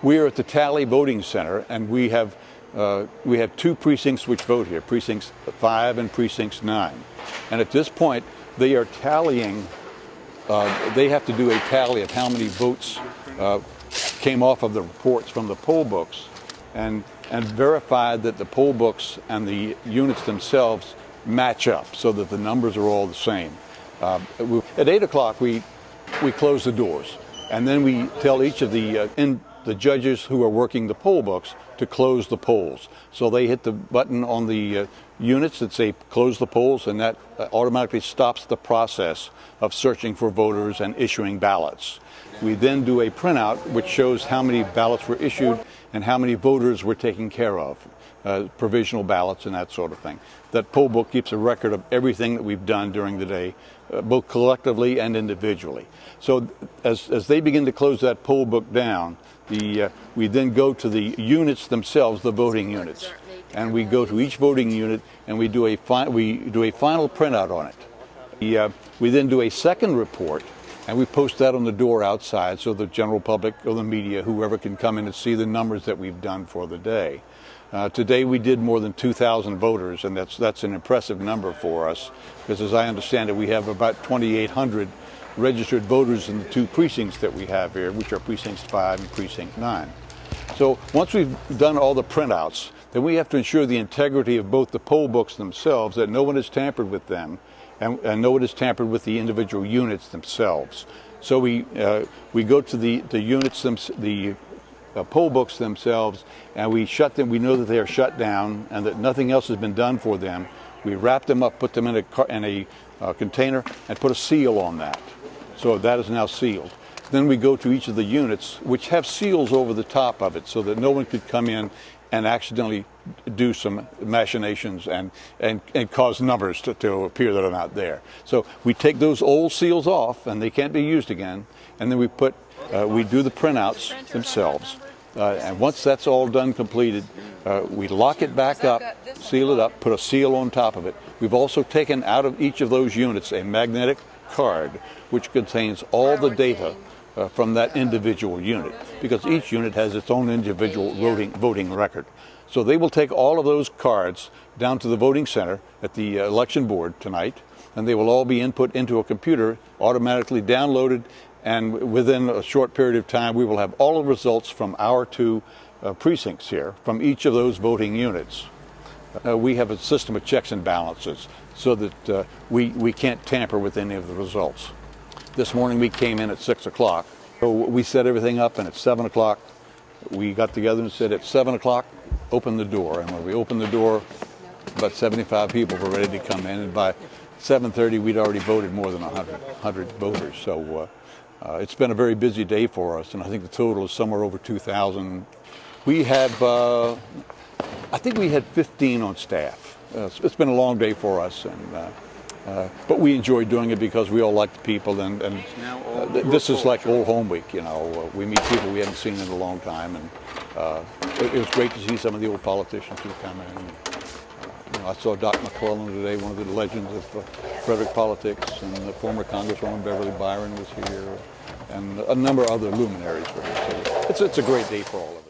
We are at the Talley Voting Center, and we have two precincts which vote here, precincts 5 and precincts 9. And at this point, they are tallying. They have to do a tally of how many votes came off of the reports from the poll books, and verify that the poll books and the units themselves match up, so that the numbers are all the same. At 8 o'clock, we close the doors, and then we tell each of the judges who are working the poll books to close the polls. So they hit the button on the units that say close the polls, and that automatically stops the process of searching for voters and issuing ballots. We then do a printout which shows how many ballots were issued and how many voters were taken care of, provisional ballots and that sort of thing. That poll book keeps a record of everything that we've done during the day, both collectively and individually. So as they begin to close that poll book down, we then go to the units themselves, the voting units, and we go to each voting unit and we do a final printout on it. We then do a second report, and we post that on the door outside so the general public or the media, whoever, can come in and see the numbers that we've done for the day. Today we did more than 2,000 voters, and that's an impressive number for us, because as I understand it, we have about 2,800 registered voters in the two precincts that we have here, which are precincts 5 and precinct 9. So once we've done all the printouts, then we have to ensure the integrity of both the poll books themselves, that no one has tampered with them, and no one has tampered with the individual units themselves. So we go to the units, the poll books themselves, and we shut them. We know that they are shut down and that nothing else has been done for them. We wrap them up, put them in a container, and put a seal on that. So that is now sealed. Then we go to each of the units, which have seals over the top of it, so that no one could come in and accidentally do some machinations and cause numbers to appear that are not there. So we take those old seals off, and they can't be used again, and then we do the printouts themselves. And once that's all done, completed, we lock it back up, seal it up, put a seal on top of it. We've also taken out of each of those units a magnetic card which contains all the data from that individual unit, because each unit has its own individual voting record. So they will take all of those cards down to the voting center at the election board tonight, and they will all be input into a computer, automatically downloaded, and within a short period of time we will have all the results from our two precincts here, from each of those voting units. We have a system of checks and balances so that we can't tamper with any of the results. This morning we came in at 6 o'clock. So we set everything up, and at 7 o'clock we got together and said, at 7 o'clock, open the door. And when we opened the door, about 75 people were ready to come in, and by 7:30 we'd already voted more than 100 voters. So it's been a very busy day for us, and I think the total is somewhere over 2,000. We have, I think we had 15 on staff. It's been a long day for us, but we enjoy doing it because we all like the people, and this is like old home week. You know, we meet people we haven't seen in a long time, and it was great to see some of the old politicians who come in. I saw Doc McClellan today, one of the legends of Frederick politics, and the former Congresswoman Beverly Byron was here, and a number of other luminaries were here. So it's a great day for all of us.